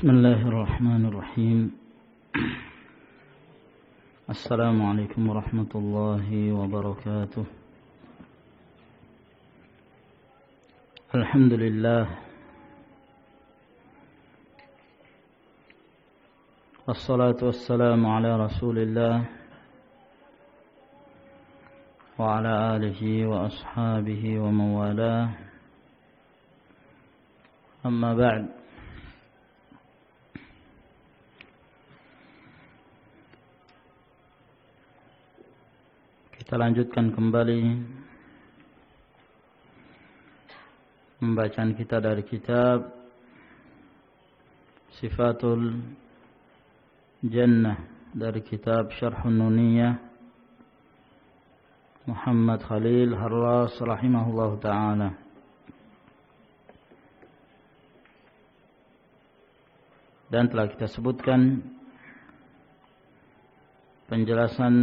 بسم الله الرحمن الرحيم. السلام عليكم ورحمة الله وبركاته. الحمد لله والصلاة والسلام على رسول الله وعلى آله وأصحابه ومن والاه. أما بعد، kita lanjutkan kembali pembacaan kita dari kitab Sifatul Jannah dari kitab Syarhun Nuniyah Muhammad Khalil Harras rahimahullah ta'ala. Dan telah kita sebutkan penjelasan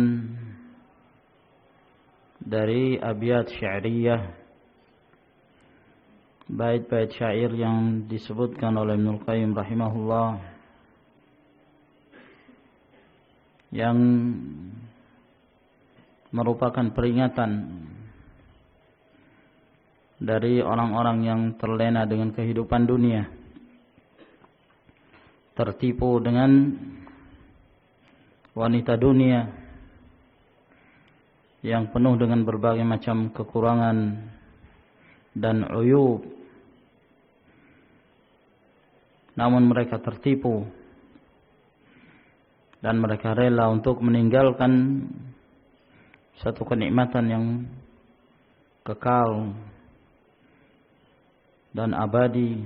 dari abiyat syairiyah, bait-bait syair yang disebutkan oleh Ibnul Qayyim rahimahullah, yang merupakan peringatan dari orang-orang yang terlena dengan kehidupan dunia, tertipu dengan wanita dunia yang penuh dengan berbagai macam kekurangan dan uyub, namun mereka tertipu dan mereka rela untuk meninggalkan satu kenikmatan yang kekal dan abadi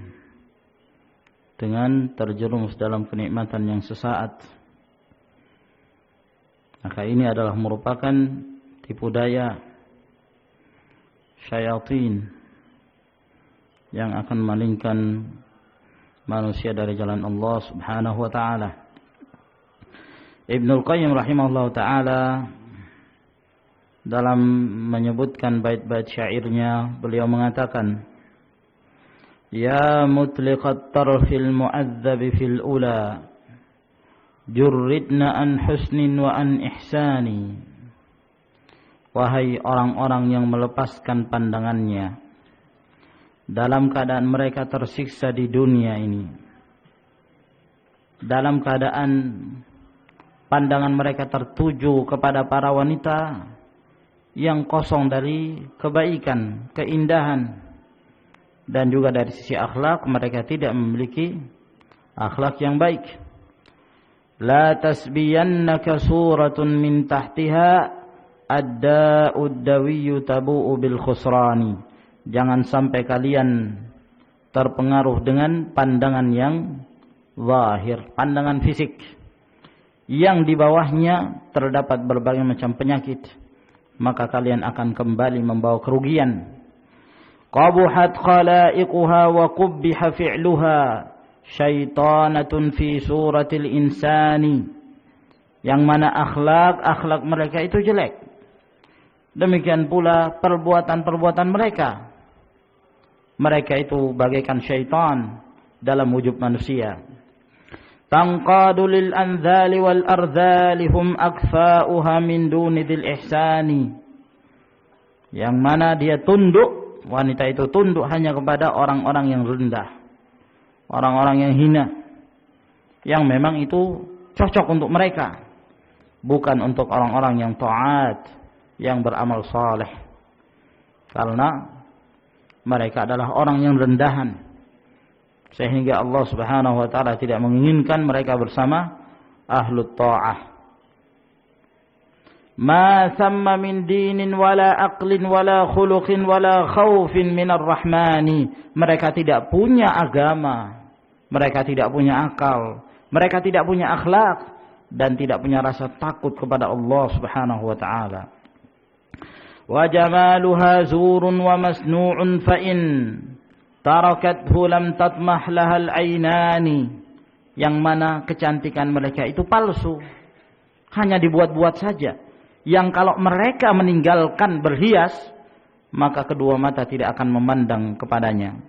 dengan terjerumus dalam kenikmatan yang sesaat. Maka ini adalah merupakan tipu daya syaitan yang akan memalingkan manusia dari jalan Allah Subhanahu wa taala. Ibnul Qayyim rahimahullah taala dalam menyebutkan bait-bait syairnya, beliau mengatakan, ya mutliqat tarfil mu'adzab fil ula jurridna an husnin wa an ihsani. Wahai orang-orang yang melepaskan pandangannya dalam keadaan mereka tersiksa di dunia ini, dalam keadaan pandangan mereka tertuju kepada para wanita yang kosong dari kebaikan, keindahan, dan juga dari sisi akhlak mereka tidak memiliki akhlak yang baik. La tasbiyannaka suratun min tahtiha ad-da'ud dawiyyu tabu'u bil khusrani. Jangan sampai kalian terpengaruh dengan pandangan yang zahir, pandangan fisik, yang di bawahnya terdapat berbagai macam penyakit, maka kalian akan kembali membawa kerugian. Qabuhat khalaiquha wa qubbiha fi'luha syaitanatun fi suratil insani. Yang mana akhlak mereka itu jelek. Demikian pula perbuatan-perbuatan mereka. Mereka itu bagaikan syaitan dalam wujud manusia. Tanqadu lil anzali wal arzali hum akfa'uha min duni dzil ihsani. Yang mana dia tunduk, wanita itu tunduk hanya kepada orang-orang yang rendah, orang-orang yang hina, yang memang itu cocok untuk mereka, bukan untuk orang-orang yang taat, yang beramal saleh, karena mereka adalah orang yang rendahan, sehingga Allah Subhanahu wa taala tidak menginginkan mereka bersama ahlut ta'ah. Ma thamma min dinin wala aqlin wala khuluqin wala khaufin minar rahmani. Mereka tidak punya agama, mereka tidak punya akal, mereka tidak punya akhlak, dan tidak punya rasa takut kepada Allah Subhanahu wa taala. Wa jamaluha zurun wa masnu'un fa in tarakathu lam tatmah lahal aynani. Yang mana kecantikan mereka itu palsu, hanya dibuat-buat saja, yang kalau mereka meninggalkan berhias, maka kedua mata tidak akan memandang kepadanya.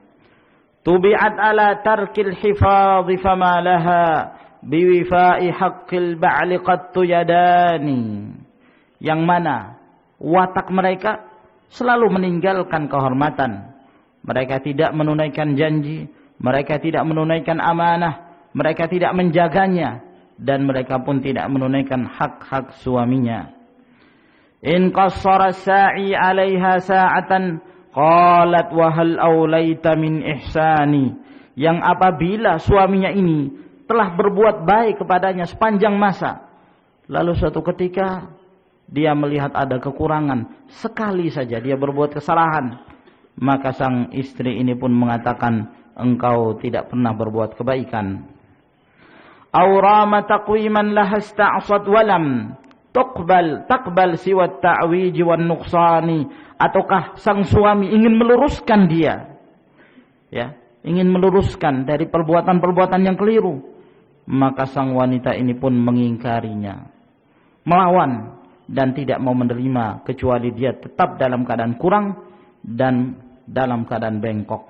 tubi'at ala tarkil hifadhi fama laha biwifa'i haqqil ba'li qattu yadani. Yang mana watak mereka selalu meninggalkan kehormatan. Mereka tidak menunaikan janji, mereka tidak menunaikan amanah, mereka tidak menjaganya, dan mereka pun tidak menunaikan hak-hak suaminya. In qassara sa'i 'alaiha sa'atan qalat wa hal aulaita min ihsani. Yang apabila suaminya ini telah berbuat baik kepadanya sepanjang masa, lalu suatu ketika dia melihat ada kekurangan, sekali saja dia berbuat kesalahan, maka sang istri ini pun mengatakan, engkau tidak pernah berbuat kebaikan. Awrama taqwiman laha ista'sad walam taqbal siwa ta'wiji wan nuqsani. Ataukah sang suami ingin meluruskan dia, ya, ingin meluruskan dari perbuatan-perbuatan yang keliru, maka sang wanita ini pun mengingkarinya, melawan, dan tidak mau menerima kecuali dia tetap dalam keadaan kurang dan dalam keadaan bengkok.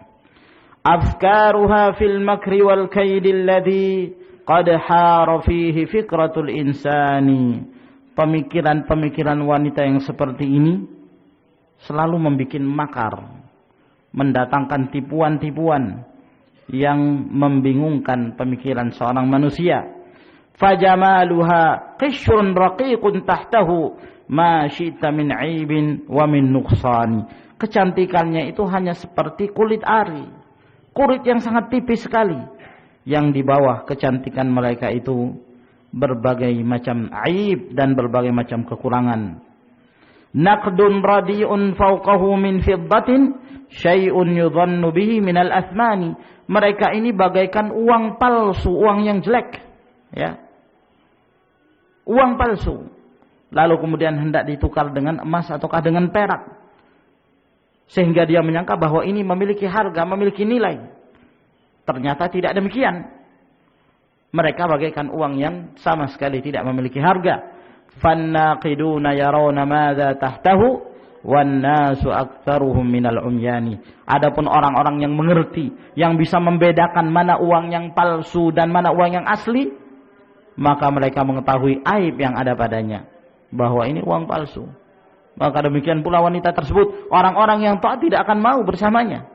Afkaruha fil makri wal kaidil ladzi qad hara fihi fikratul insani. Pemikiran-pemikiran wanita yang seperti ini selalu membuat makar, mendatangkan tipuan-tipuan yang membingungkan pemikiran seorang manusia. Fajamaluha qishrun raqiqun tahtahu ma syi'ta min 'aibin wa min nuqsani. Kecantikannya itu hanya seperti kulit ari, kulit yang sangat tipis sekali, yang di bawah kecantikan mereka itu berbagai macam aib dan berbagai macam kekurangan. Naqdun radi'un fawqahu min fiddatin syai'un yudhannu bihi minal athmani. Mereka ini bagaikan uang palsu, uang yang jelek, ya, uang palsu, lalu kemudian hendak ditukar dengan emas ataukah dengan perak, sehingga dia menyangka bahwa ini memiliki harga, memiliki nilai. Ternyata tidak demikian. Mereka bagaikan uang yang sama sekali tidak memiliki harga. Fannaqiduna yarawna madza tahtahu wan nasu aktsaruhum minal umyani. Adapun orang-orang yang mengerti, yang bisa membedakan mana uang yang palsu dan mana uang yang asli, maka mereka mengetahui aib yang ada padanya, bahwa ini uang palsu. Maka demikian pula wanita tersebut, orang-orang yang taat tidak akan mau bersamanya.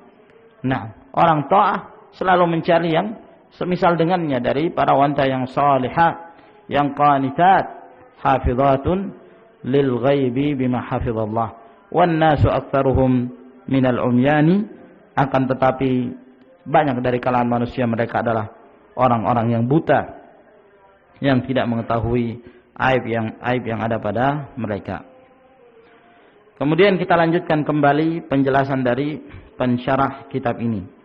Nah, orang taat selalu mencari yang semisal dengannya dari para wanita yang salihah, yang qanitat, hafizatun lil ghaibi bima hafizallah. Wan nasu aktsaruhum minal umyani. Akan tetapi banyak dari kalangan manusia mereka adalah orang-orang yang buta, yang tidak mengetahui aib yang ada pada mereka. Kemudian kita lanjutkan kembali penjelasan dari pensyarah kitab ini.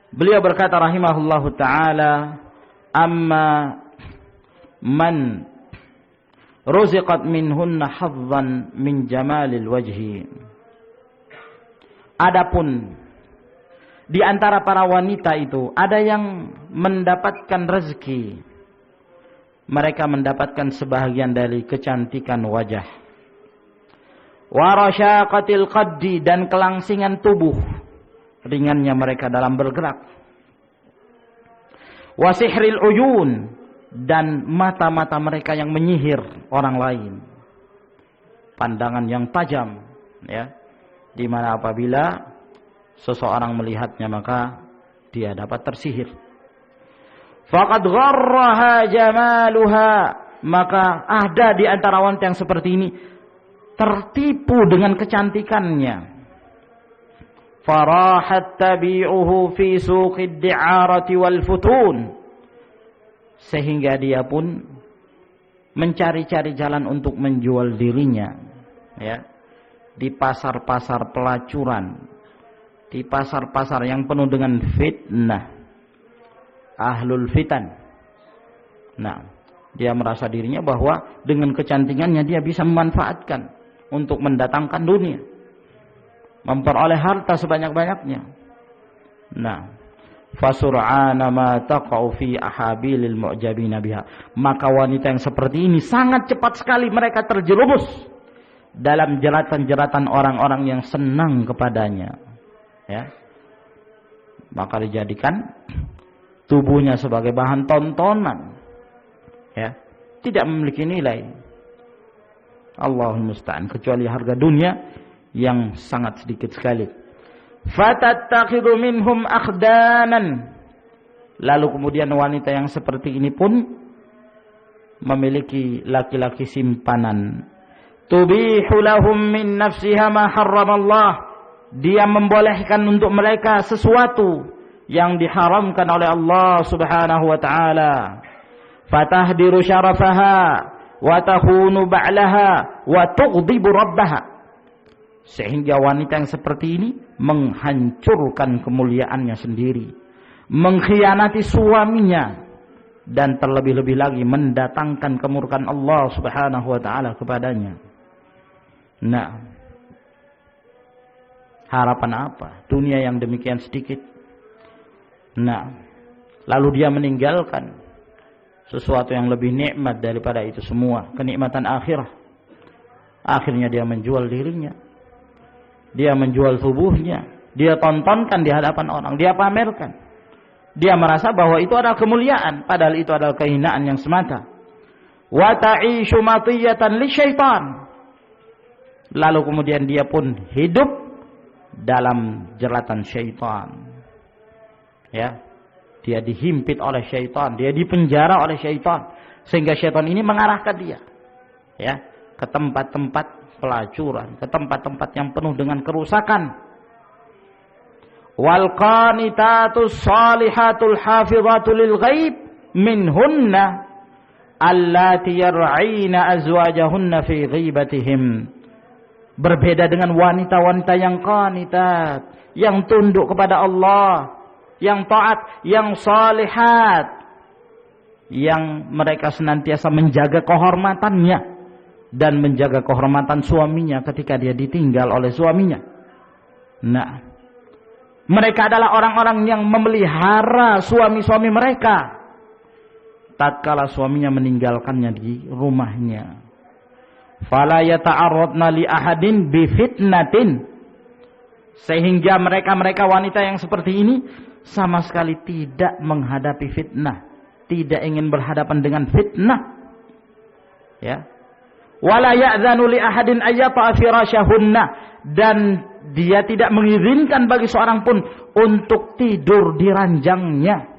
Beliau berkata rahimahullahu taala, amma man ruziqat minhunna hazzan min jamalil wajhi. Adapun di antara para wanita itu ada yang mendapatkan rezeki, mereka mendapatkan sebahagian dari kecantikan wajah, warasyaqatil qaddi, dan kelangsingan tubuh, ringannya mereka dalam bergerak, wasihril uyun, dan mata-mata mereka yang menyihir orang lain, pandangan yang tajam, ya, di mana apabila seseorang melihatnya maka dia dapat tersihir. Faqad gharraha jamaluha, maka ada di antara wanita yang seperti ini tertipu dengan kecantikannya. Farahat tabi'uhu fi suqid di'arati wal futun, sehingga dia pun mencari-cari jalan untuk menjual dirinya, ya, di pasar-pasar pelacuran, di pasar-pasar yang penuh dengan fitnah, ahlul fitan. Nah, dia merasa dirinya bahwa dengan kecantikannya dia bisa memanfaatkan untuk mendatangkan dunia, memperoleh harta sebanyak-banyaknya. Nah, fasur'ana ma taqa'u fi ahabilil mu'jabina biha, maka wanita yang seperti ini sangat cepat sekali mereka terjerumus dalam jeratan-jeratan orang-orang yang senang kepadanya, ya, maka dijadikan tubuhnya sebagai bahan tontonan, ya, tidak memiliki nilai. Allahul musta'an, kecuali harga dunia yang sangat sedikit sekali. Fatattakhidhu minhum akhdanan. Lalu kemudian wanita yang seperti ini pun memiliki laki-laki simpanan. Tubihu lahum min nafsiha ma harramallah. Dia membolehkan untuk mereka sesuatu yang diharamkan oleh Allah Subhanahu wa taala. Fatahdiru syarafaha wa takhunu ba'laha wa tughdibu rabbaha. Sehingga wanita yang seperti ini menghancurkan kemuliaannya sendiri, mengkhianati suaminya, dan terlebih-lebih lagi mendatangkan kemurkaan Allah Subhanahu wa taala kepadanya. Nah, harapan apa? Dunia yang demikian sedikit. Nah, lalu dia meninggalkan sesuatu yang lebih nikmat daripada itu semua, kenikmatan akhirah. Akhirnya dia menjual dirinya, dia menjual tubuhnya, dia tontonkan di hadapan orang, dia pamerkan. Dia merasa bahwa itu adalah kemuliaan, padahal itu adalah kehinaan yang semata. Wa ta'ishu matiyatan lisyaitan. Lalu kemudian dia pun hidup dalam jeratan syaitan. Ya, dia dihimpit oleh syaitan, dia dipenjara oleh syaitan, sehingga syaitan ini mengarahkan dia, ya, ke tempat-tempat pelacuran, ke tempat-tempat yang penuh dengan kerusakan. Wal qanitatus salihatul hafizatul lil ghaib minhunna allati yar'ina azwajahunna fi ghibatihim. Berbeda dengan wanita-wanita yang qanitat, yang tunduk kepada Allah, yang taat, yang salihat, yang mereka senantiasa menjaga kehormatannya dan menjaga kehormatan suaminya ketika dia ditinggal oleh suaminya. Nah, mereka adalah orang-orang yang memelihara suami-suami mereka tatkala suaminya meninggalkannya di rumahnya. Fala yata'arradna li ahadin bi fitnatin. Sehingga mereka-mereka wanita yang seperti ini sama sekali tidak menghadapi fitnah, tidak ingin berhadapan dengan fitnah. Ya. Wala ya'zanu li ahadin ayyata firasyahunna, dan dia tidak mengizinkan bagi seorang pun untuk tidur di ranjangnya.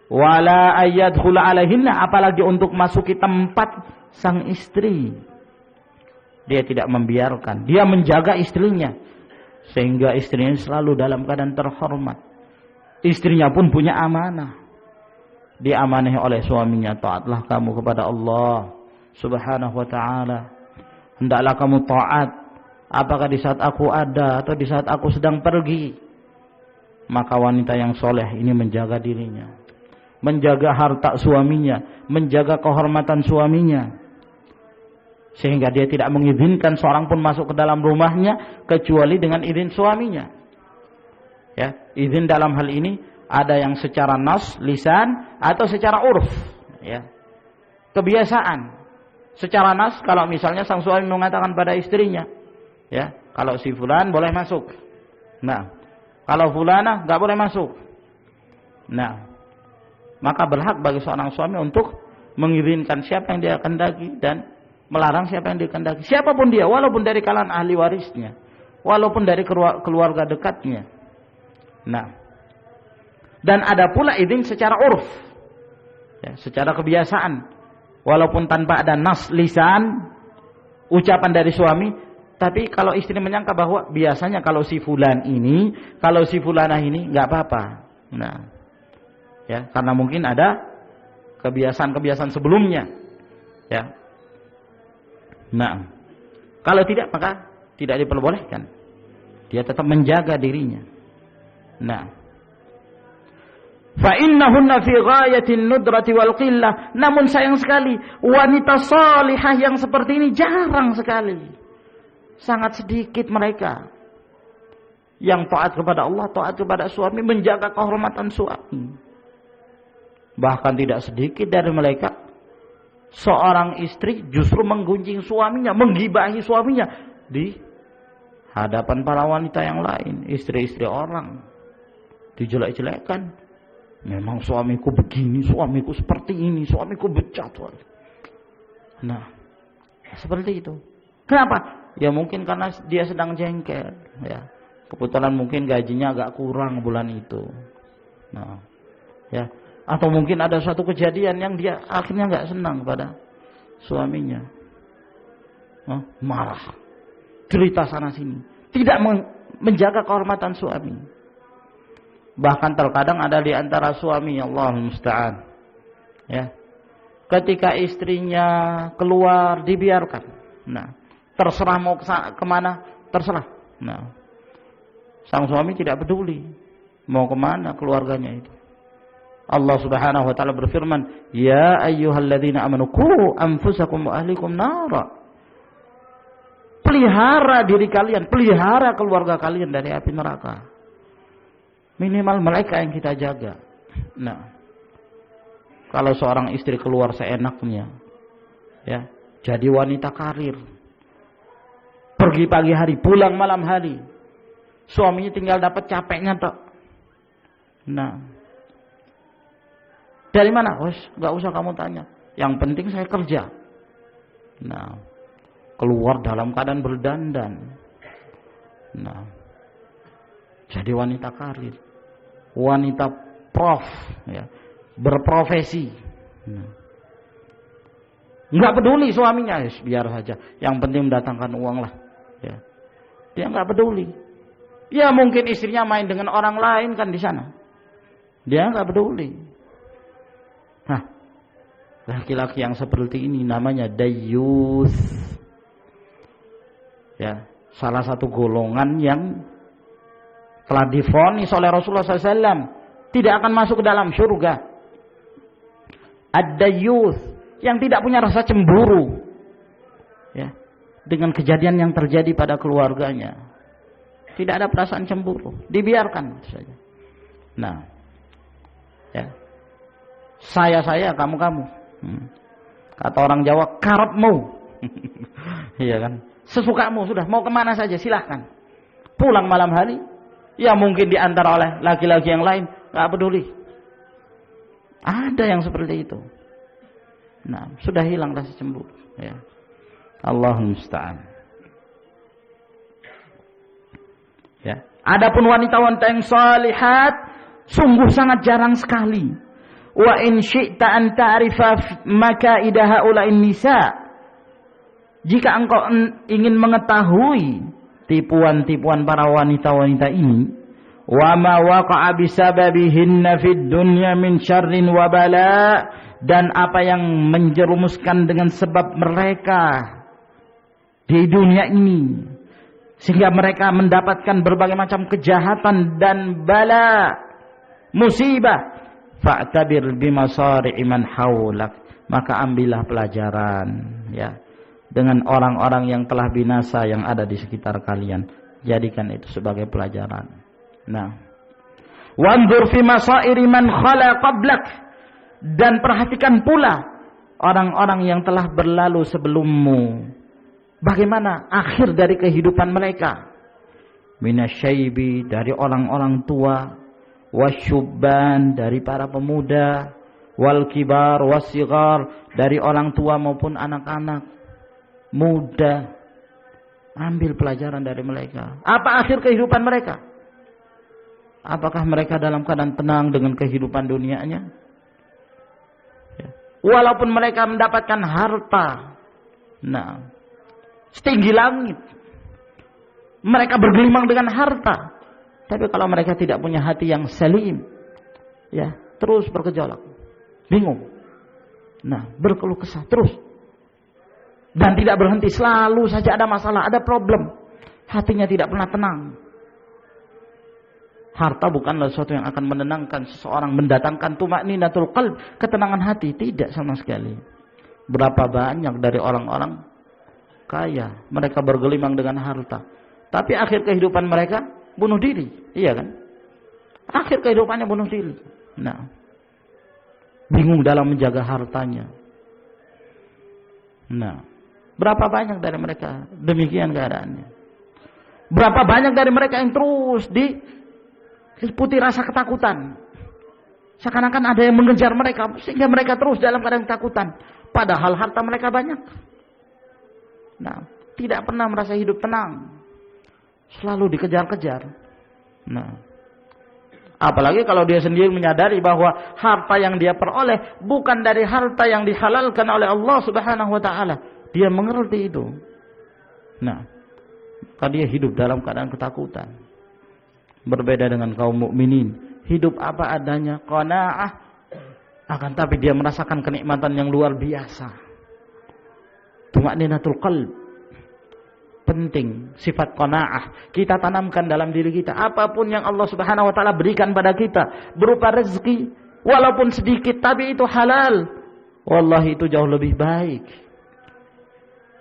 Wala ayyadkhula alaihinna, apalagi untuk masuki tempat sang istri. Dia tidak membiarkan, dia menjaga istrinya sehingga istrinya selalu dalam keadaan terhormat. Istrinya pun punya amanah, diamanahi oleh suaminya. Taatlah kamu kepada Allah Subhanahu wa ta'ala, hendaklah kamu taat, apakah di saat aku ada atau di saat aku sedang pergi. Maka wanita yang soleh ini menjaga dirinya, menjaga harta suaminya, menjaga kehormatan suaminya, sehingga dia tidak mengizinkan seorang pun masuk ke dalam rumahnya kecuali dengan izin suaminya. Ya, izin dalam hal ini ada yang secara nas, lisan, atau secara urf, ya, kebiasaan. Secara nas, kalau misalnya sang suami mengatakan pada istrinya, ya, kalau si fulan boleh masuk. Nah, kalau fulana nggak boleh masuk. Nah, maka berhak bagi seorang suami untuk mengizinkan siapa yang dia kehendaki dan melarang siapa yang dikehendaki, siapapun dia, walaupun dari kalangan ahli warisnya, walaupun dari keluarga dekatnya. Nah, dan ada pula izin secara urf, ya, secara kebiasaan, walaupun tanpa ada nas lisan, ucapan dari suami, tapi kalau istri menyangka bahwa biasanya kalau si fulan ini, kalau si fulanah ini nggak apa-apa. Nah, ya, karena mungkin ada kebiasaan-kebiasaan sebelumnya, ya. Nah, kalau tidak maka tidak diperbolehkan. Dia tetap menjaga dirinya. Nah, fa innahunna fi ghayatin nudrati wal qillah. Namun sayang sekali wanita salihah yang seperti ini jarang sekali. Sangat sedikit mereka yang taat kepada Allah, taat kepada suami, menjaga kehormatan suami. Bahkan tidak sedikit dari mereka seorang istri justru menggunjing suaminya, menggibahi suaminya di hadapan para wanita yang lain, istri-istri orang. dijelek-jelekan. Memang suamiku begini, suamiku seperti ini, suamiku bejat. Nah, seperti itu. Kenapa? Ya mungkin karena dia sedang jengkel, ya. Kebetulan mungkin gajinya agak kurang bulan itu. Nah, ya. Atau mungkin ada suatu kejadian yang dia akhirnya nggak senang pada suaminya. Marah, cerita sana sini, tidak menjaga kehormatan suami. Bahkan terkadang ada di antara suami, Allahul musta'an, ya, ketika istrinya keluar dibiarkan. Nah, terserah mau kemana, terserah. Nah, sang suami tidak peduli mau kemana keluarganya itu. Allah Subhanahu wa taala berfirman, "Ya ayyuhalladzina amanu qu anfusakum wa ahlikum nara." Pelihara diri kalian, pelihara keluarga kalian dari api neraka. Minimal mereka yang kita jaga. Nah, kalau seorang istri keluar seenaknya, ya, jadi wanita karir, pergi pagi hari, pulang malam hari, suaminya tinggal dapat capeknya tok. Nah, dari mana? Nggak usah kamu tanya. Yang penting saya kerja. Nah, keluar dalam keadaan berdandan. Nah, jadi wanita karir, wanita prof, ya, berprofesi. Nah, nggak peduli suaminya, biar saja. Yang penting mendatangkan uang lah. Ya, dia nggak peduli. Ya mungkin istrinya main dengan orang lain kan di sana. Dia nggak peduli. Nah, laki-laki yang seperti ini namanya dayyus. Ya, salah satu golongan yang telah divonis oleh Rasulullah SAW tidak akan masuk ke dalam surga. Ad-dayyus, yang tidak punya rasa cemburu, ya, dengan kejadian yang terjadi pada keluarganya. Tidak ada perasaan cemburu, dibiarkan saja. Nah, ya, saya, kamu. Kata orang Jawa, karepmu. Iya kan? Sesukamu, sudah, mau kemana saja silahkan. Pulang malam hari, ya mungkin diantar oleh laki-laki yang lain, gak peduli. Ada yang seperti itu. Nah, sudah hilang rasa cemburu, ya. Allahul musta'an. Ya. Adapun wanita-wanita yang salihat sungguh sangat jarang sekali. Wa in syi'ta an ta'rifa makaidah haula'in nisa. Jika engkau ingin mengetahui tipuan-tipuan para wanita-wanita ini, wa ma waqa'a bisababihinna fid dunya min syarrin wa bala, dan apa yang menjerumuskan dengan sebab mereka di dunia ini sehingga mereka mendapatkan berbagai macam kejahatan dan bala, musibah, fa'tabir bimasari'i man haulak, maka ambillah pelajaran, ya, dengan orang-orang yang telah binasa yang ada di sekitar kalian. Jadikan itu sebagai pelajaran. Nah, wanzur fi masairi man khala qablak, dan perhatikan pula orang-orang yang telah berlalu sebelummu. Bagaimana akhir dari kehidupan mereka? Minasyaibi, dari orang-orang tua, wasyubban, dari para pemuda, wal kibar wasighar, dari orang tua maupun anak-anak muda. Ambil pelajaran dari mereka. Apa akhir kehidupan mereka? Apakah mereka dalam keadaan tenang dengan kehidupan dunianya? Ya. Walaupun mereka mendapatkan harta, nah, setinggi langit, mereka bergelimang dengan harta, tapi kalau mereka tidak punya hati yang salim, ya, terus bergejolak, bingung, nah, berkeluh kesah terus, dan tidak berhenti, selalu saja ada masalah, ada problem, hatinya tidak pernah tenang. Harta bukanlah sesuatu yang akan menenangkan seseorang, mendatangkan tumakninatul qalb, ketenangan hati, tidak sama sekali. Berapa banyak dari orang-orang kaya, mereka bergelimang dengan harta, tapi akhir kehidupan mereka bunuh diri, iya kan? Akhir kehidupannya bunuh diri. Nah, bingung dalam menjaga hartanya. Nah, berapa banyak dari mereka demikian keadaannya? Berapa banyak dari mereka yang terus liputi rasa ketakutan. Seakan-akan ada yang mengejar mereka sehingga mereka terus dalam keadaan ketakutan. Padahal harta mereka banyak. Nah, tidak pernah merasa hidup tenang. Selalu dikejar-kejar. Nah, apalagi kalau dia sendiri menyadari bahwa harta yang dia peroleh bukan dari harta yang dihalalkan oleh Allah Subhanahu wa taala. Dia mengerti itu. Nah, maka dia hidup dalam keadaan ketakutan. Berbeda dengan kaum mukminin, hidup apa adanya, qanaah, akan tapi dia merasakan kenikmatan yang luar biasa. Tuma'ninatul qalb. Penting sifat qanaah kita tanamkan dalam diri kita. Apapun yang Allah Subhanahu wa taala berikan pada kita berupa rezeki, walaupun sedikit tapi itu halal, wallahi itu jauh lebih baik.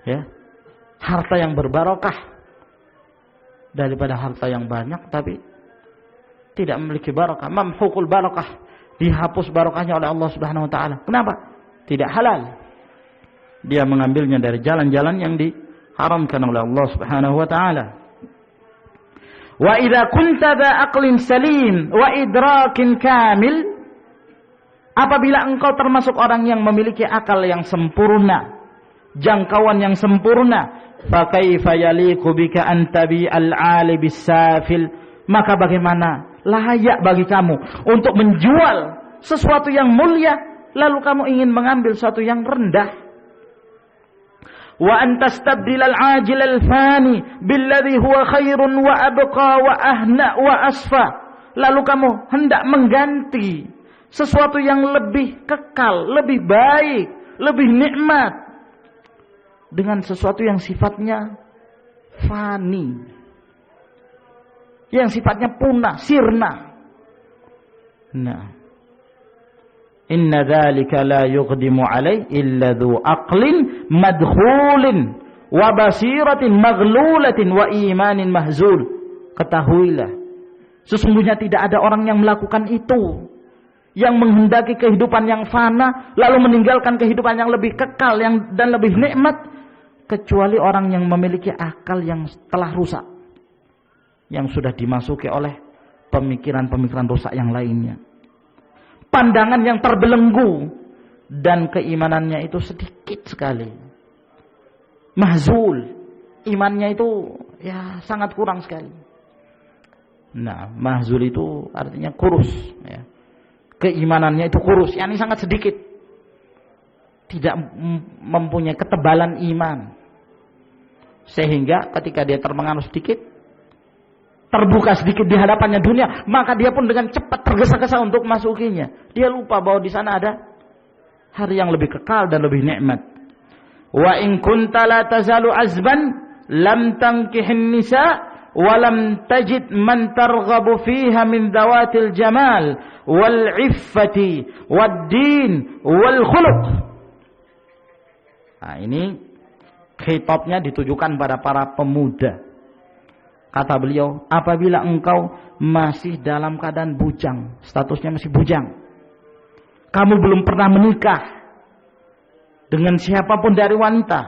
Ya. Harta yang berbarokah daripada harta yang banyak tapi tidak memiliki barakah. Mamhuqul barakah, dihapus barakahnya oleh Allah Subhanahu wa taala. Kenapa? Tidak halal. Dia mengambilnya dari jalan-jalan yang diharamkan oleh Allah Subhanahu wa taala. Wa idza kunta dha aqlin salim wa idrakin kamil, apabila engkau termasuk orang yang memiliki akal yang sempurna, jangkauan yang sempurna, fa kaifa yaliqu bika an tabi'al 'ali bis-safil, maka bagaimana layak bagi kamu untuk menjual sesuatu yang mulia lalu kamu ingin mengambil sesuatu yang rendah. Wa antastabdil al-ajil al-fani billadhi huwa khairun wa abqa wa ahna wa asfa, lalu kamu hendak mengganti sesuatu yang lebih kekal, lebih baik, lebih nikmat dengan sesuatu yang sifatnya fani, yang sifatnya punah, sirna. Nah, inna dzalika la yuqdimu alai illa dzu aqlin madkhulin wa basiratin maghlulatin wa imanin mahzul. Ketahuilah, sesungguhnya tidak ada orang yang melakukan itu, yang menghendaki kehidupan yang fana lalu meninggalkan kehidupan yang lebih kekal dan lebih nikmat, kecuali orang yang memiliki akal yang telah rusak, yang sudah dimasuki oleh pemikiran-pemikiran rusak yang lainnya, pandangan yang terbelenggu, dan keimanannya itu sedikit sekali, mahzul, imannya itu ya sangat kurang sekali. Nah, mahzul itu artinya kurus, ya. Keimanannya itu kurus, yakni sangat sedikit, tidak mempunyai ketebalan iman, sehingga ketika dia terpengaruh sedikit, terbuka sedikit di hadapannya dunia, maka dia pun dengan cepat tergesa-gesa untuk masukinya. Dia lupa bahwa di sana ada hari yang lebih kekal dan lebih nikmat. Wa in kunta la tazalu azban lam tankihin nisa wa lam tajid man targhabu fiha min dawatil jamal wal iffati wad din wal khuluq. Nah, ini khitabnya ditujukan pada para pemuda. Kata beliau, apabila engkau masih dalam keadaan bujang, statusnya masih bujang, kamu belum pernah menikah dengan siapapun dari wanita,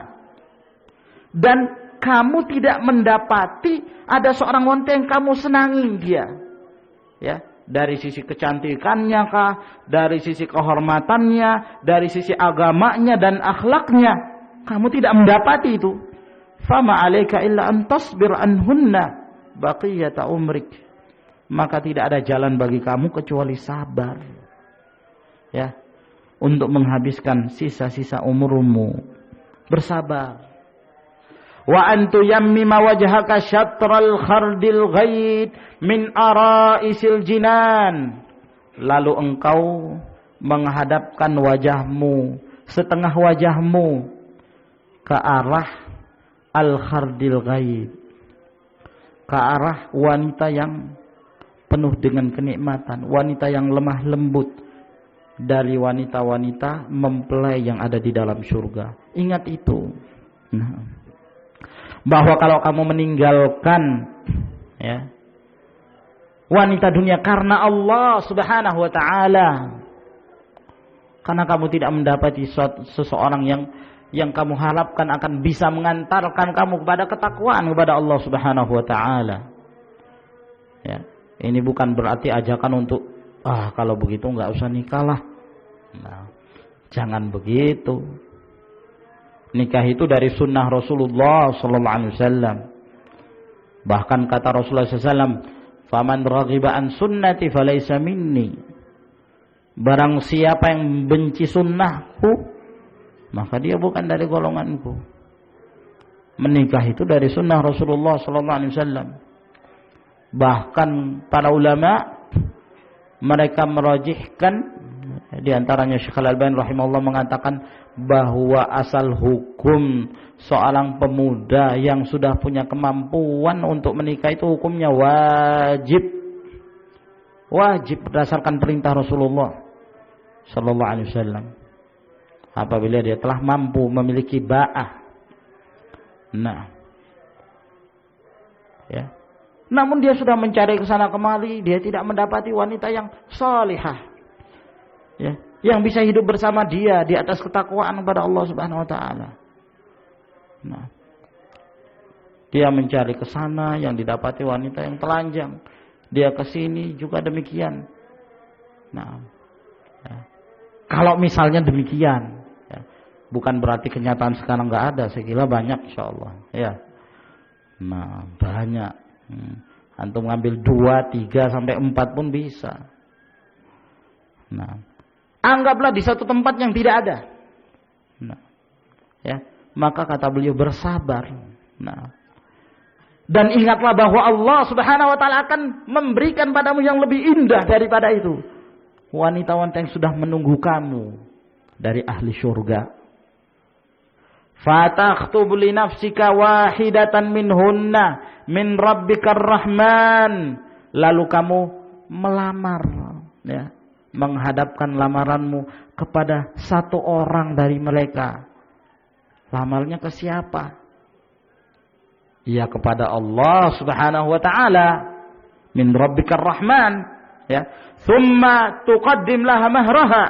dan kamu tidak mendapati ada seorang wanita yang kamu senangi dia, ya, dari sisi kecantikannya kah, dari sisi kehormatannya, dari sisi agamanya dan akhlaknya, kamu tidak mendapati itu, fama 'alaika illa an tasbir anhunna baqiyata umrik, maka tidak ada jalan bagi kamu kecuali sabar, ya, untuk menghabiskan sisa-sisa umurmu, bersabar. Wa antu yammima wajhaka syatral khardil ghaid min araisil jinan, lalu engkau menghadapkan wajahmu, setengah wajahmu ke arah al-khardil ghaid, ke arah wanita yang penuh dengan kenikmatan, wanita yang lemah lembut dari wanita-wanita mempelai yang ada di dalam surga. Ingat itu. Nah, bahwa kalau kamu meninggalkan, ya, wanita dunia karena Allah Subhanahu wa taala, karena kamu tidak mendapati seseorang yang kamu harapkan akan bisa mengantarkan kamu kepada ketakwaan kepada Allah Subhanahu wa taala, ya, Ini bukan berarti ajakan untuk kalau begitu nggak usah nikah lah. Nah, jangan begitu. Nikah itu dari sunnah Rasulullah sallallahu alaihi wasallam. Bahkan kata Rasulullah SAW, "Faman raghiba an sunnati falaysa minni." Barang siapa yang benci sunnahku, maka dia bukan dari golonganku. Menikah itu dari sunnah Rasulullah sallallahu alaihi wasallam. Bahkan para ulama mereka merajihkan, di antaranya Syekh Al-Albani rahimahullah mengatakan bahwa asal hukum seorang pemuda yang sudah punya kemampuan untuk menikah itu hukumnya wajib berdasarkan perintah Rasulullah sallallahu alaihi wasallam apabila dia telah mampu memiliki ba'ah. Nah, ya. Namun dia sudah mencari ke sana kemari, dia tidak mendapati wanita yang salihah, ya, yang bisa hidup bersama dia di atas ketakwaan kepada Allah Subhanahu wa taala. Nah, dia mencari ke sana, yang didapati wanita yang telanjang. Dia ke sini juga demikian. Nah, ya. Kalau misalnya demikian, ya, bukan berarti kenyataan sekarang nggak ada. Saya kira banyak, insyaallah. Ya, nah banyak. Antum ngambil 2, 3 sampai 4 pun bisa. Nah, anggaplah di satu tempat yang tidak ada. Nah, ya, maka kata beliau bersabar. Nah, dan ingatlah bahwa Allah Subhanahu wa taala akan memberikan padamu yang lebih indah daripada itu. Wanita-wanita yang sudah menunggu kamu dari ahli syurga. Fatakhtubu li nafsika wahidatan minhunna min rabbikar rahman. Lalu kamu melamar, ya, menghadapkan lamaranmu kepada satu orang dari mereka. Lamarnya ke siapa? Ya, kepada Allah Subhanahu wa taala. Min rabbikar rahman, ya. Tsumma tuqaddim laha mahraha.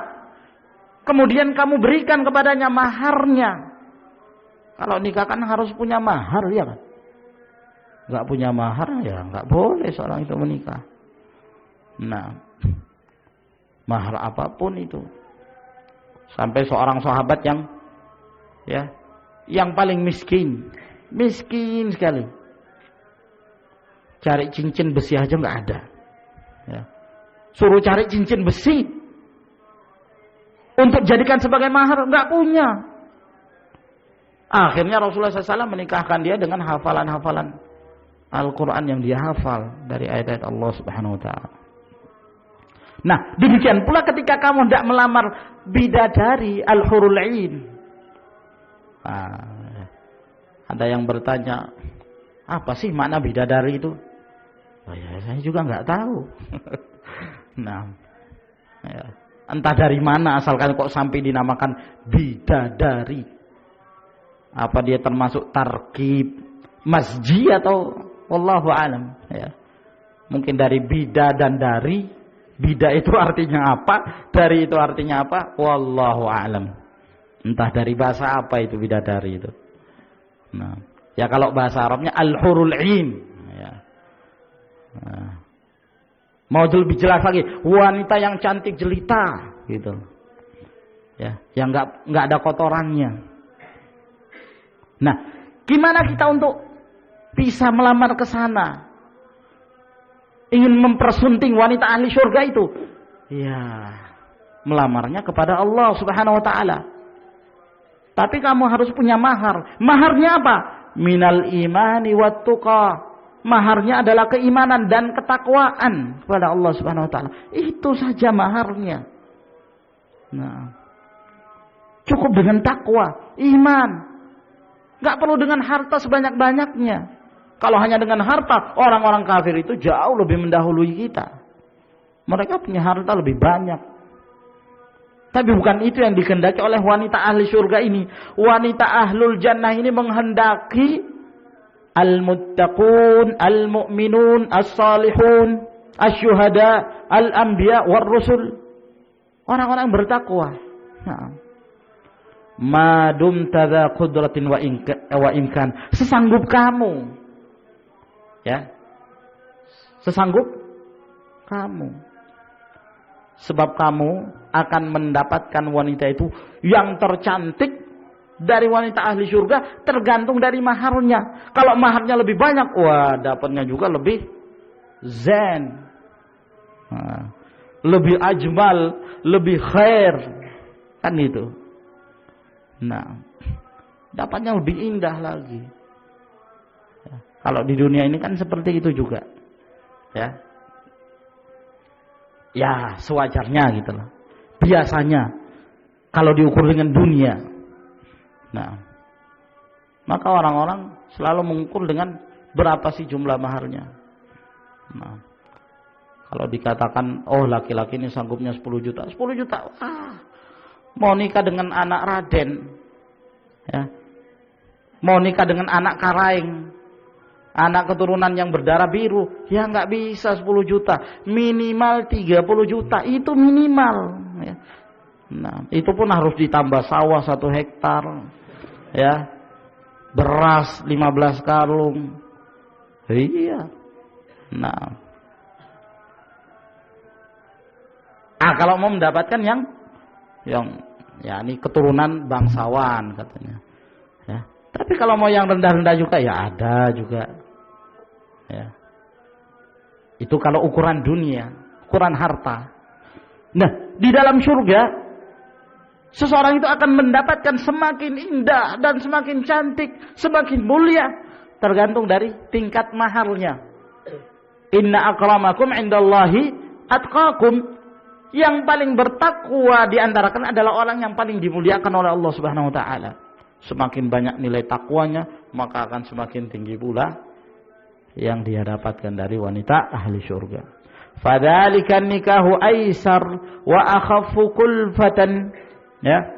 Kemudian kamu berikan kepadanya maharnya. Kalau nikah kan harus punya mahar, ya kan? Enggak punya mahar, ya enggak boleh seorang itu menikah. Nah, mahar apapun itu. Sampai seorang sahabat yang paling miskin sekali, cari cincin besi aja nggak ada, ya. Suruh cari cincin besi untuk jadikan sebagai mahar, nggak punya. Akhirnya Rasulullah SAW menikahkan dia dengan hafalan-hafalan Al-Quran yang dia hafal dari ayat-ayat Allah Subhanahu Wa Taala. Nah, demikian pula ketika kamu tidak melamar bidadari al-hurul 'ain. Ada yang bertanya, apa sih makna bidadari itu? Oh ya, saya juga nggak tahu. Nah, ya, entah dari mana asalkan kok sampai dinamakan bidadari. Apa dia termasuk tarkib masji atau wallahu alam, ya. Mungkin dari bida dan dari. Bida itu artinya apa, dari itu artinya apa, wallahu alam. Entah dari bahasa apa itu bidadari itu. Nah, ya kalau bahasa Arabnya al-hurul 'ain, ya. Nah, mau lebih jelas lagi, wanita yang cantik jelita gitu. Ya, yang enggak ada kotorannya. Nah, gimana kita untuk bisa melamar ke sana? Ingin mempersunting wanita ahli surga itu? Ya, melamarnya kepada Allah Subhanahu wa taala. Tapi kamu harus punya mahar. Maharnya apa? Minal imani wat tuqa. Maharnya adalah keimanan dan ketakwaan kepada Allah Subhanahu wa taala. Itu saja maharnya. Nah, cukup dengan takwa, iman. Enggak perlu dengan harta sebanyak-banyaknya. Kalau hanya dengan harta, orang-orang kafir itu jauh lebih mendahului kita. Mereka punya harta lebih banyak. Tapi bukan itu yang dikehendaki oleh wanita ahli surga ini. Wanita ahlul jannah ini menghendaki al-muttaqun, al-mu'minun, as-salihun, asy-syuhada, al-anbiya, war-rusul. Orang-orang bertakwa. Nah, madum tadza qudratin wa imkan. Sesanggup kamu, ya, sesanggup kamu. Sebab kamu akan mendapatkan wanita itu yang tercantik dari wanita ahli surga, tergantung dari maharnya. Kalau maharnya lebih banyak, wah dapatnya juga lebih zen, lebih ajmal, lebih khair, kan itu. Nah, dapatnya lebih indah lagi. Kalau di dunia ini kan seperti itu juga, ya. Ya sewajarnya gitu loh. Biasanya kalau diukur dengan dunia, nah, maka orang-orang selalu mengukur dengan berapa sih jumlah maharnya. Nah, kalau dikatakan, oh laki-laki ini sanggupnya 10 juta, 10 juta, wah, mau nikah dengan anak Raden, ya, mau nikah dengan anak Karaeng, anak keturunan yang berdarah biru, ya nggak bisa 10 juta, minimal 30 juta, itu minimal. Ya. Nah, itu pun harus ditambah sawah 1 hektar, ya, beras 15 karung, iya. Nah, kalau mau mendapatkan yang ya ini keturunan bangsawan katanya, ya. Tapi kalau mau yang rendah-rendah juga ya ada juga. Ya. Itu kalau ukuran dunia, ukuran harta. Nah, di dalam surga seseorang itu akan mendapatkan semakin indah dan semakin cantik, semakin mulia, tergantung dari tingkat maharnya. Inna akramakum indallahi atqakum. Yang paling bertakwa di antara kalian adalah orang yang paling dimuliakan oleh Allah Subhanahu wa taala. Semakin banyak nilai takwanya, maka akan semakin tinggi pula yang dia dapatkan dari wanita ahli surga. Fadzalika nikahu aisar wa akhaffu kulfatan. Ya.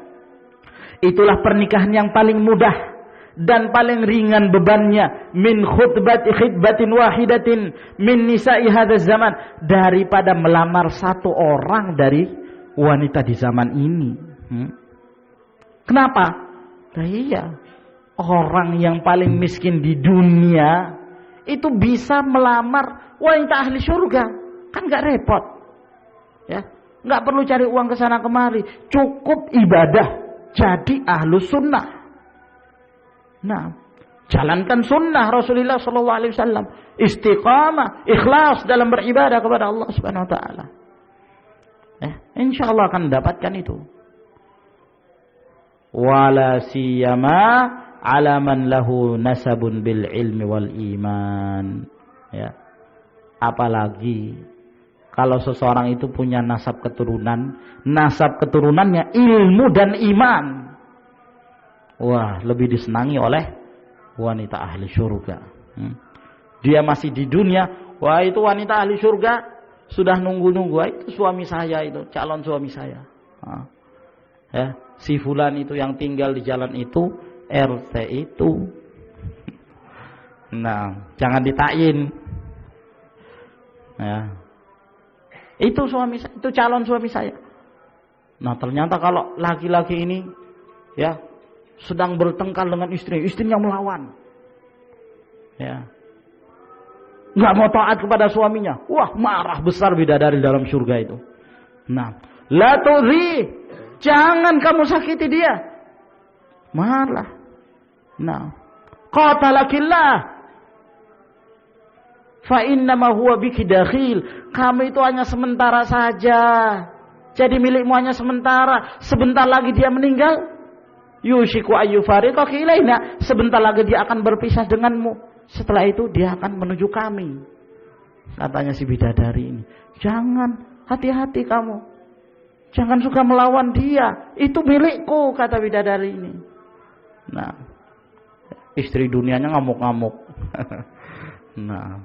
Itulah pernikahan yang paling mudah dan paling ringan bebannya min khidbatin wahidatin min nisa'i hadzal zaman, daripada melamar satu orang dari wanita di zaman ini. Kenapa? Nah, iya, orang yang paling miskin di dunia itu bisa melamar wanita ahli surga, kan nggak repot, ya, nggak perlu cari uang ke sana kemari, cukup ibadah, jadi ahlus sunnah. Nah, jalankan sunnah Rasulullah SAW, istiqamah, ikhlas dalam beribadah kepada Allah Subhanahu Wa Taala. Insya Allah akan mendapatkan itu. Wala siyama ala man lahu nasabun bil ilmi wal iman, ya. Apalagi kalau seseorang itu punya nasab keturunannya ilmu dan iman, wah, lebih disenangi oleh wanita ahli surga. Dia masih di dunia, wah itu wanita ahli surga sudah nunggu-nunggu, itu suami saya, itu calon suami saya. Ya, si fulan itu yang tinggal di jalan itu, RT itu. Nah, jangan ditakyin. Ya. Itu suami saya, itu calon suami saya. Nah, ternyata kalau laki-laki ini, ya, sedang bertengkar dengan istrinya melawan. Ya. Enggak mau taat kepada suaminya. Wah, marah besar bidadari dalam surga itu. Nah, la tudhi, jangan kamu sakiti dia. Marah. Nah, qatalakillah fa innama huwa biki dakhil. Kamu itu hanya sementara saja. Jadi milikmu hanya sementara. Sebentar lagi dia meninggal. Yushiku ayyufariqaki ilaina. Sebentar lagi dia akan berpisah denganmu. Setelah itu dia akan menuju kami. Katanya si bidadari ini, jangan, hati-hati kamu. Jangan suka melawan dia. Itu milikku, kata bidadari ini. Nah, istri dunianya ngamuk-ngamuk. Nah,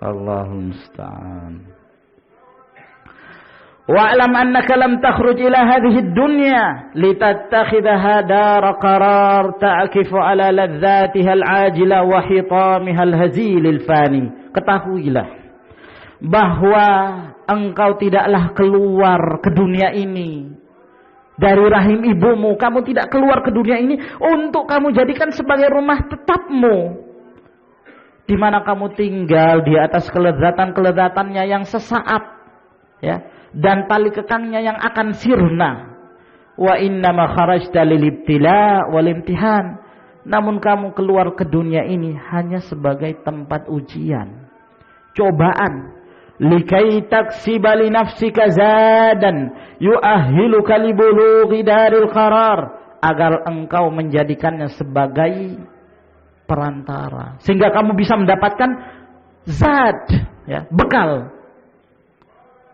Allahul musta'an. Wa'lam annaka lam takhruj ila hadhihi ad-dunya litattakhidha dar qarar ta'kifu ala ladzatiha al-ajila wa hitamiha al-hazil al-fani. Ketahuilah bahwa engkau tidaklah keluar ke dunia ini dari rahim ibumu. Kamu tidak keluar ke dunia ini untuk kamu jadikan sebagai rumah tetapmu, di mana kamu tinggal di atas kelezatan-kelezatannya yang sesaat, ya, dan tali kekangnya yang akan sirna. Wa innama kharajta lil ibtila wal imtihan. Namun kamu keluar ke dunia ini hanya sebagai tempat ujian, cobaan. Likai taksiba li nafsika zadan yu'ahhiluka li bulughi daril qarar, agar engkau menjadikannya sebagai perantara sehingga kamu bisa mendapatkan zad, ya, bekal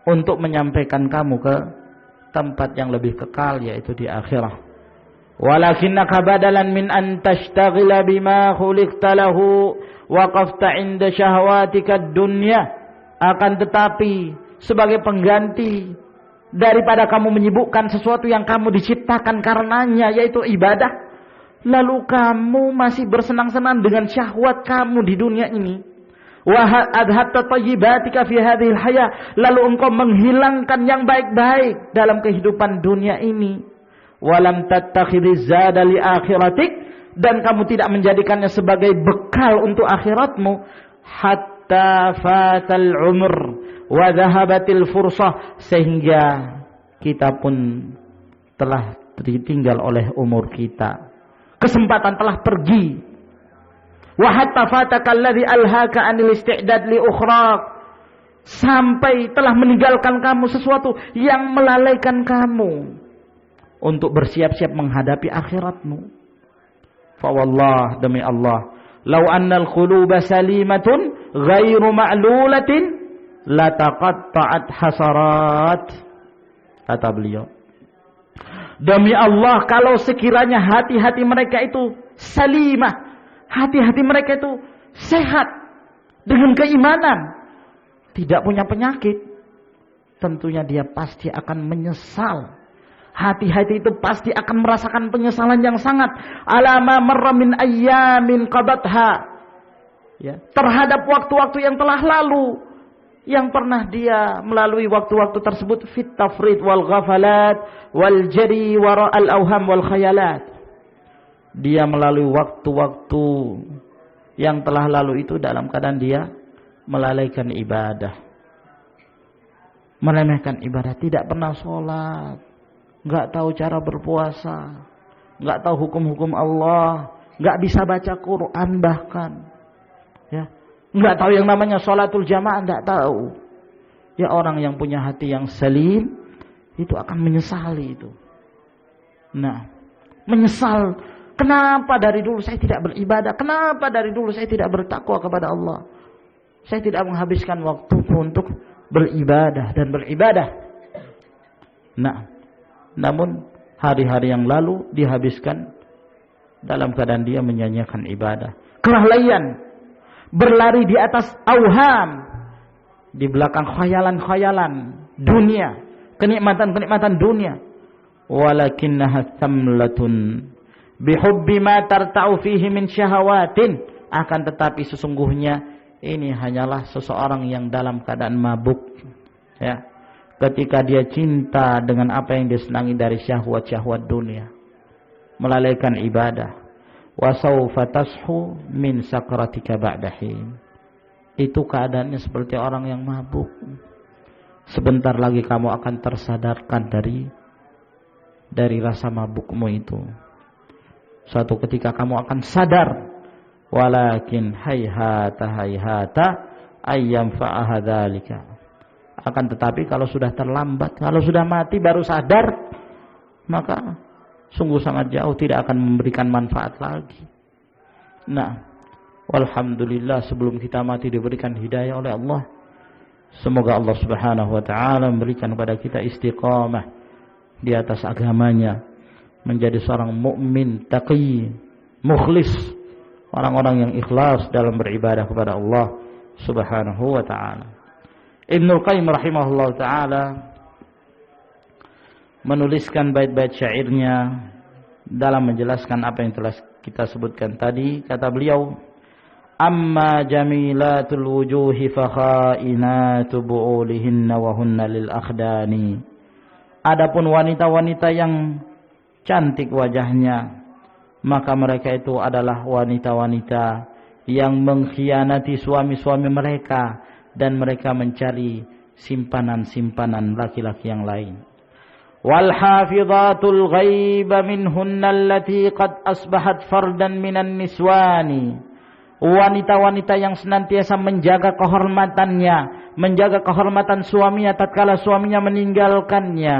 untuk menyampaikan kamu ke tempat yang lebih kekal, yaitu di akhirat. Walakinnaka badalan min an tashtaghila bima khuliqta lahu waqafta 'inda syahwatika ad-dunya. Akan tetapi sebagai pengganti daripada kamu menyibukkan sesuatu yang kamu diciptakan karenanya, yaitu ibadah, lalu kamu masih bersenang-senang dengan syahwat kamu di dunia ini. Wa adhatta thayyibatika fi hadhil haya, lalu engkau menghilangkan yang baik-baik dalam kehidupan dunia ini. Walam tattakhidhiz zada li akhiratik, dan kamu tidak menjadikannya sebagai bekal untuk akhiratmu. Hatta fatal umr wa dhahabatil fursah, sehingga kita pun telah ditinggal oleh umur kita, kesempatan telah pergi. Wa hatta fataka alladhi alhaka anil isti'dad li ukhraq, sampai telah meninggalkan kamu sesuatu yang melalaikan kamu untuk bersiap-siap menghadapi akhiratmu. Fa wallah, demi Allah, law annal quluba salimatun ghairu ma'lulatin lataqatta'at hasarat, kata beliau. Demi Allah, kalau sekiranya hati-hati mereka itu salimah, hati-hati mereka itu sehat dengan keimanan, tidak punya penyakit, tentunya dia pasti akan menyesal. Hati-hati itu pasti akan merasakan penyesalan yang sangat, alama marra min ayyamin qadatha, ya, terhadap waktu-waktu yang telah lalu, yang pernah dia melalui waktu-waktu tersebut fit tafrid wal ghafalat wal jari wara al awham wal khayalat. Dia melalui waktu-waktu yang telah lalu itu dalam keadaan dia melalaikan ibadah, meremehkan ibadah, tidak pernah sholat, nggak tahu cara berpuasa, nggak tahu hukum-hukum Allah, nggak bisa baca Quran bahkan, ya, nggak tahu yang namanya sholatul jamaah, nggak tahu. Ya, orang yang punya hati yang salim itu akan menyesali itu. Nah, menyesal, kenapa dari dulu saya tidak beribadah, kenapa dari dulu saya tidak bertakwa kepada Allah, saya tidak menghabiskan waktu untuk beribadah dan beribadah. Nah, namun hari-hari yang lalu dihabiskan dalam keadaan dia menyanyiakan ibadah, kelalaian, berlari di atas auham, di belakang khayalan-khayalan dunia, kenikmatan-kenikmatan dunia. Walakinnaha thamlatun bihubbi ma tarta'u fihi min syahawatin, akan tetapi sesungguhnya ini hanyalah seseorang yang dalam keadaan mabuk, ya, ketika dia cinta dengan apa yang disenangi dari syahwat-syahwat dunia, melalaikan ibadah. Wa sawfa tashu min sakratika ba'dahin, itu keadaannya seperti orang yang mabuk. Sebentar lagi kamu akan tersadarkan dari rasa mabukmu itu. Suatu ketika kamu akan sadar. Walakin hayhata ayyam fa'aha dzalika, akan tetapi kalau sudah terlambat, kalau sudah mati baru sadar, maka sungguh sangat jauh, tidak akan memberikan manfaat lagi. Nah, walhamdulillah, sebelum kita mati diberikan hidayah oleh Allah. Semoga Allah Subhanahu wa taala memberikan kepada kita istiqamah di atas agamanya, menjadi seorang mukmin taqi, mukhlis, orang-orang yang ikhlas dalam beribadah kepada Allah Subhanahu wa taala. Ibnul Qayyim rahimahullah ta'ala menuliskan bait-bait syairnya dalam menjelaskan apa yang telah kita sebutkan tadi. Kata beliau, amma jamilatul wujuhi fa khainatu bu'ulihinna wa hunna lil akhdani. Adapun wanita-wanita yang cantik wajahnya, maka mereka itu adalah wanita-wanita yang mengkhianati suami-suami mereka dan mereka mencari simpanan-simpanan laki-laki yang lain. Wal hafidhatul ghaiba minhunna allati qad asbahat fardan minan niswani. Wanita-wanita yang senantiasa menjaga kehormatannya, menjaga kehormatan suaminya tatkala suaminya meninggalkannya,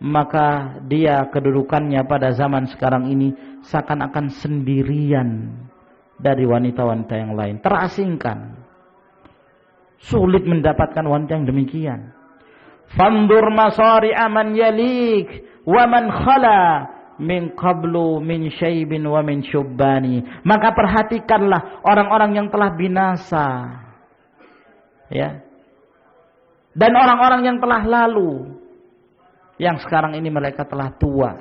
maka dia kedudukannya pada zaman sekarang ini seakan-akan sendirian dari wanita-wanita yang lain, terasingkan. Sulit mendapatkan wanita yang demikian. Fandur masari'a man yalik wa man khala min qablu min syaibin wa min syubbani. Maka perhatikanlah orang-orang yang telah binasa, ya, dan orang-orang yang telah lalu, yang sekarang ini mereka telah tua,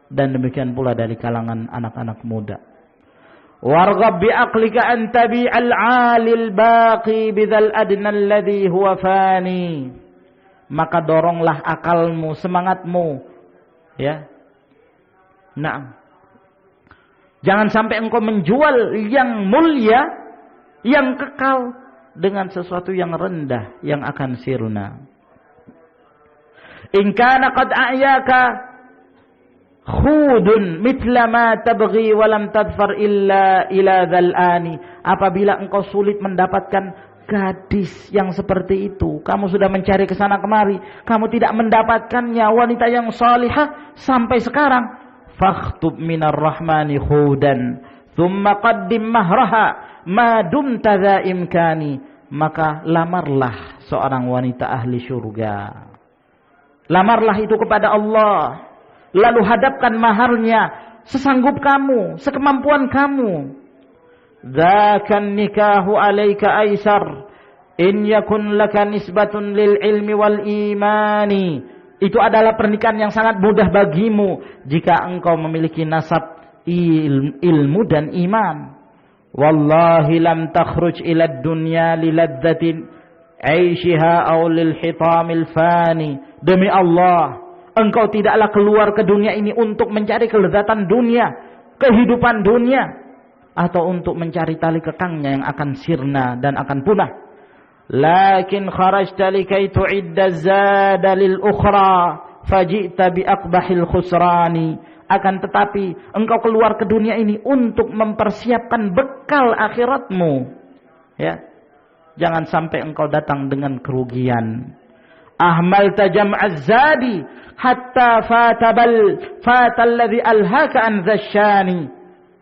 dan demikian pula dari kalangan anak-anak muda. Warghab bi aqlika an tabi'al 'alil baqi bidzal adna alladhi huwa fani. Maka doronglah akalmu, semangatmu, ya. Nah, jangan sampai engkau menjual yang mulia, yang kekal dengan sesuatu yang rendah yang akan sirna. In kana qad a'yaka khudun mithla ma tabghi wa lam tadfar illa ila dzal ani. Apabila engkau sulit mendapatkan gadis yang seperti itu, kamu sudah mencari ke sana kemari, kamu tidak mendapatkannya, wanita yang salihah sampai sekarang, fakhtub minar rahmani khudan thumma qaddim mahraha ma dumta dza imkani. Maka lamarlah seorang wanita ahli surga, lamarlah itu kepada Allah, lalu hadapkan maharnya sesanggup kamu, sekemampuan kamu. Dzakan nikahu alaika aisar in yakun laka nisbatun lil ilmi wal imani. Itu adalah pernikahan yang sangat mudah bagimu jika engkau memiliki nasab ilmu dan iman. Wallahi lam takhruj ila dunya liladzatin aishiha aw lil hitamil fani. Demi Allah, engkau tidaklah keluar ke dunia ini untuk mencari kelezatan dunia, kehidupan dunia, atau untuk mencari tali kekangnya yang akan sirna dan akan punah. Lakin kharajta likai tu'idda zada lil ukhra faji'ta bi aqbahil khusrani. Akan tetapi engkau keluar ke dunia ini untuk mempersiapkan bekal akhiratmu, ya. Jangan sampai engkau datang dengan kerugian. Ahmalta jam'az zadi hatta fatal ladzi alhaka an dzasyani.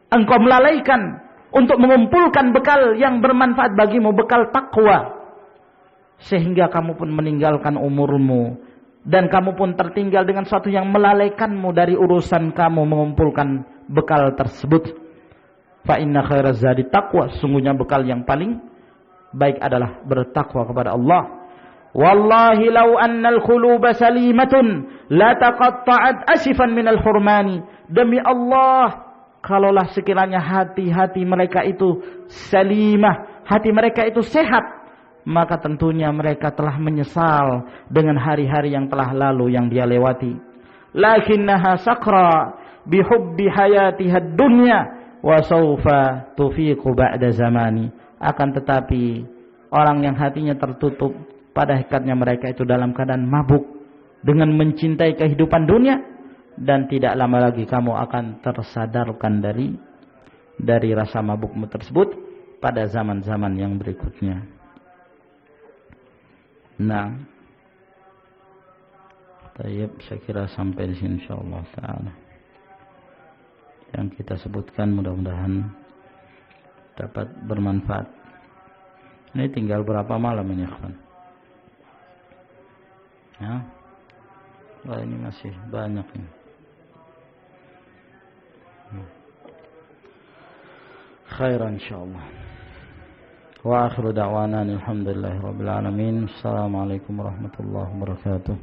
Engkau melalaikan untuk mengumpulkan bekal yang bermanfaat bagimu, bekal takwa, sehingga kamu pun meninggalkan umurmu dan kamu pun tertinggal dengan sesuatu yang melalaikanmu dari urusan kamu mengumpulkan bekal tersebut. Fa inna khairaz zadi taqwa. Sungguhnya bekal yang paling baik adalah bertakwa kepada Allah. Wallahi law annal quluba salimatun la taqatta'at asifan minal hurmani. Demi Allah, kalaulah sekiranya hati-hati mereka itu salimah, hati mereka itu sehat, maka tentunya mereka telah menyesal dengan hari-hari yang telah lalu yang dia lewati. Lakinnaha sakra bihubbi hayatiha dunya wa sawfa tufiqu ba'da zamani. Akan tetapi orang yang hatinya tertutup, pada hakikatnya mereka itu dalam keadaan mabuk dengan mencintai kehidupan dunia, dan tidak lama lagi kamu akan tersadarkan dari rasa mabukmu tersebut pada zaman-zaman yang berikutnya. Nah, tayyib, saya kira sampai di sini insyaallah taala. Yang kita sebutkan mudah-mudahan dapat bermanfaat. Ini tinggal berapa malam ini, ikhwan? Ya. Wah, ini masih banyak ini. Khairan insyaallah. Wa akhiru da'wana alhamdulillahi rabbil alamin. Assalamualaikum warahmatullahi wabarakatuh.